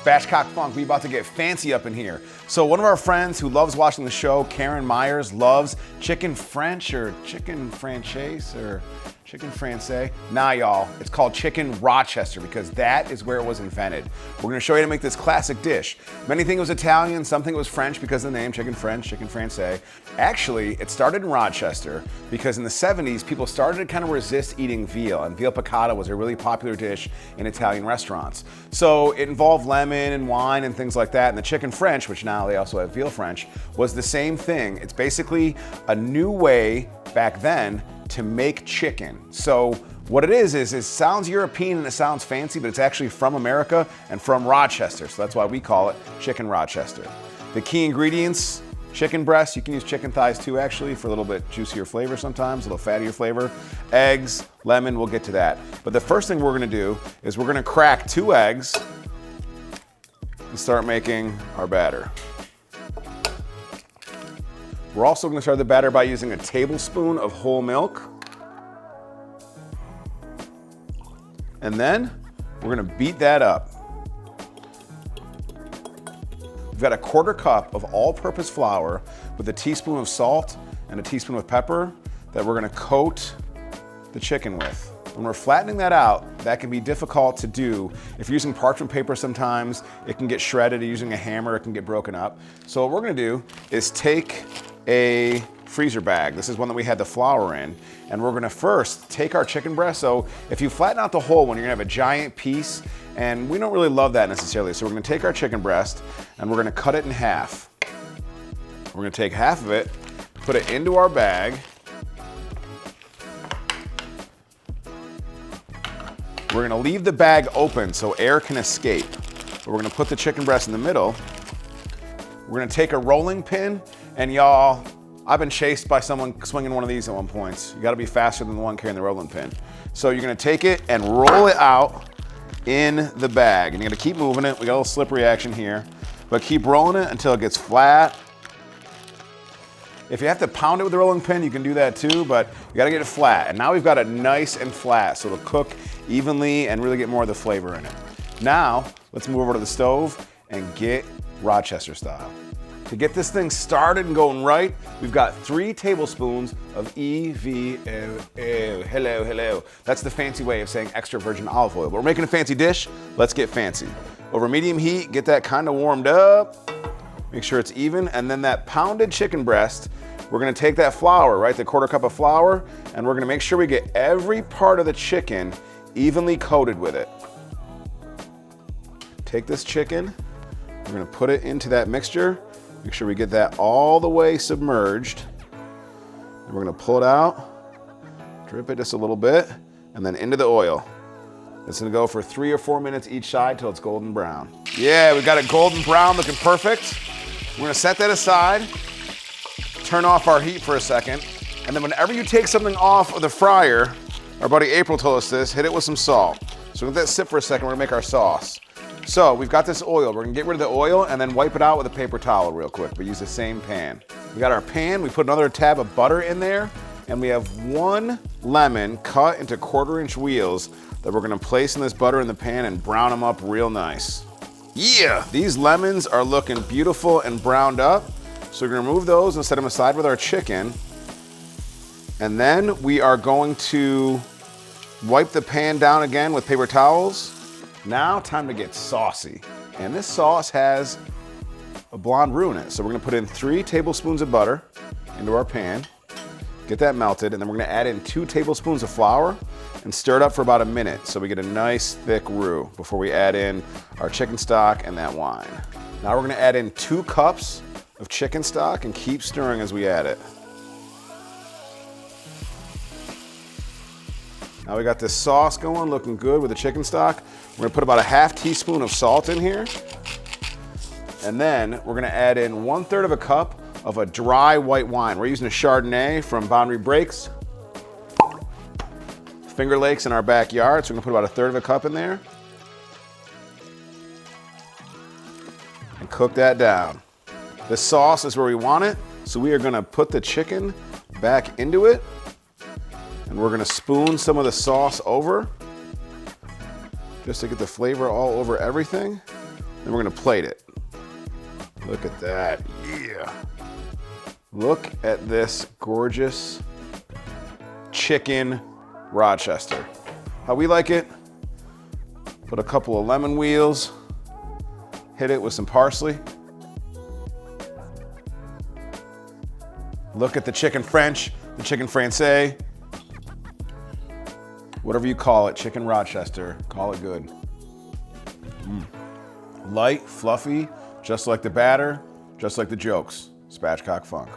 Spatchcock Funk, we about to get fancy up in here. So one of our friends who loves watching the show, Karen Myers, loves chicken French or chicken Francaise or chicken Francais. Nah, y'all, it's called Chicken Rochester because that is where it was invented. We're gonna show you how to make this classic dish. Many think it was Italian, some think it was French because of the name, chicken French, chicken Francais. Actually, it started in Rochester because in the 70s, people started to kind of resist eating veal, and veal piccata was a really popular dish in Italian restaurants. So it involved lemon and wine and things like that, and the chicken French, which now they also have veal French, was the same thing. It's basically a new way back then to make chicken. So what it is it sounds European and it sounds fancy, but it's actually from America and from Rochester. So that's why we call it Chicken Rochester. The key ingredients, chicken breast. You can use chicken thighs too, actually, for a little bit juicier flavor sometimes, a little fattier flavor. Eggs, lemon, we'll get to that. But the first thing we're gonna do is we're gonna crack 2 eggs and start making our batter. We're also gonna start the batter by using a tablespoon of whole milk. And then we're gonna beat that up. We've got a 1/4 cup of all-purpose flour with a teaspoon of salt and a teaspoon of pepper that we're gonna coat the chicken with. When we're flattening that out, that can be difficult to do. If you're using parchment paper sometimes, it can get shredded. Using a hammer, it can get broken up. So what we're gonna do is take a freezer bag. This is one that we had the flour in. And we're gonna first take our chicken breast. So if you flatten out the whole one, you're gonna have a giant piece, and we don't really love that necessarily. So we're gonna take our chicken breast and we're gonna cut it in half. We're gonna take half of it, put it into our bag. We're gonna leave the bag open so air can escape. We're gonna put the chicken breast in the middle. We're gonna take a rolling pin, and y'all, I've been chased by someone swinging one of these at one point. You gotta be faster than the one carrying the rolling pin. So you're gonna take it and roll it out in the bag. And you're gonna keep moving it. We got a little slippery action here, but keep rolling it until it gets flat. If you have to pound it with the rolling pin, you can do that too, but you gotta get it flat. And now we've got it nice and flat, so it'll cook evenly and really get more of the flavor in it. Now, let's move over to the stove and get Rochester style. To get this thing started and going right, we've got 3 tablespoons of EVO. Hello. That's the fancy way of saying extra virgin olive oil. But we're making a fancy dish, let's get fancy. Over medium heat, get that kind of warmed up. Make sure it's even, and then that pounded chicken breast, we're gonna take that flour, right, the 1/4 cup of flour, and we're gonna make sure we get every part of the chicken evenly coated with it. Take this chicken, we're gonna put it into that mixture. Make sure we get that all the way submerged. And we're gonna pull it out, drip it just a little bit, and then into the oil. It's gonna go for 3 or 4 minutes each side till it's golden brown. Yeah, we got it golden brown, looking perfect. We're gonna set that aside, turn off our heat for a second, and then whenever you take something off of the fryer, our buddy April told us this, hit it with some salt. So we're gonna let that sit for a second, we're gonna make our sauce. So we've got this oil, we're gonna get rid of the oil and then wipe it out with a paper towel real quick, but use the same pan. We got our pan, we put another tab of butter in there, and we have 1 lemon cut into 1/4-inch wheels that we're gonna place in this butter in the pan and brown them up real nice. Yeah, these lemons are looking beautiful and browned up. So we're gonna remove those and set them aside with our chicken. And then we are going to wipe the pan down again with paper towels. Now, time to get saucy. And this sauce has a blonde roux in it. So we're gonna put in 3 tablespoons of butter into our pan, get that melted, and then we're gonna add in 2 tablespoons of flour and stir it up for about a minute so we get a nice thick roux before we add in our chicken stock and that wine. Now we're gonna add in 2 cups of chicken stock and keep stirring as we add it. Now we got this sauce going, looking good with the chicken stock. We're gonna put about a 1/2 teaspoon of salt in here. And then we're gonna add in 1/3 of a cup of a dry white wine. We're using a Chardonnay from Boundary Breaks. Finger Lakes in our backyard, so we're gonna put about 1/3 of a cup in there. And cook that down. The sauce is where we want it, so we are gonna put the chicken back into it, and we're gonna spoon some of the sauce over, just to get the flavor all over everything. Then we're gonna plate it. Look at that, yeah. Look at this gorgeous Chicken Rochester. How we like it? Put a couple of lemon wheels, hit it with some parsley. Look at the chicken French, the chicken Francais. Whatever you call it, Chicken Rochester, call it good. Light, fluffy, just like the batter, just like the jokes. Spatchcock Funk.